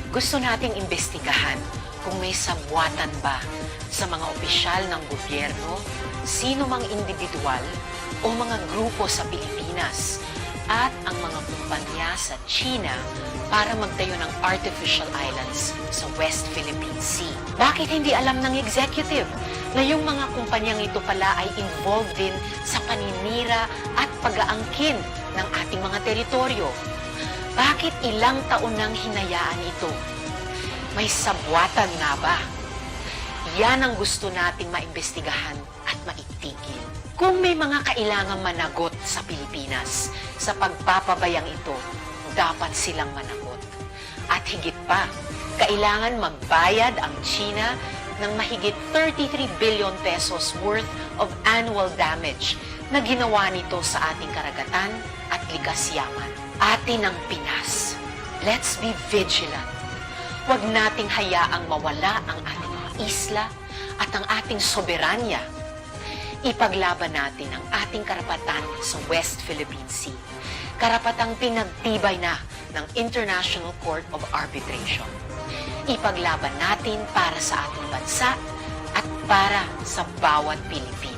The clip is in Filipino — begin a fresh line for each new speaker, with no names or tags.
Gusto nating imbestigahan kung may sabwatan ba sa mga opisyal ng gobyerno, sino mang individual o mga grupo sa Pilipinas at ang mga kumpanya sa China para magtayo ng artificial islands sa West Philippine Sea. Bakit hindi alam ng executive na yung mga kumpanyang ito pala ay involved din sa paninira at pag-aangkin ng ating mga teritoryo? Bakit ilang taon nang hinayaan ito? May sabwatan nga ba? Yan ang gusto nating maimbestigahan at maitigil. Kung may mga kailangang managot sa Pilipinas sa pagpapabayang ito, dapat silang managot. At higit pa, kailangan magbayad ang China ng mahigit 33 billion pesos worth of annual damage na ginawa nito sa ating karagatan at likas yaman. Atin ang Pinas. Let's be vigilant. Huwag nating hayaang mawala ang ating mga isla at ang ating soberanya. Ipaglaban natin ang ating karapatan sa West Philippine Sea. Karapatang pinagtibay na ng International Court of Arbitration. Ipaglaban natin para sa ating bansa at para sa bawat Pilipino.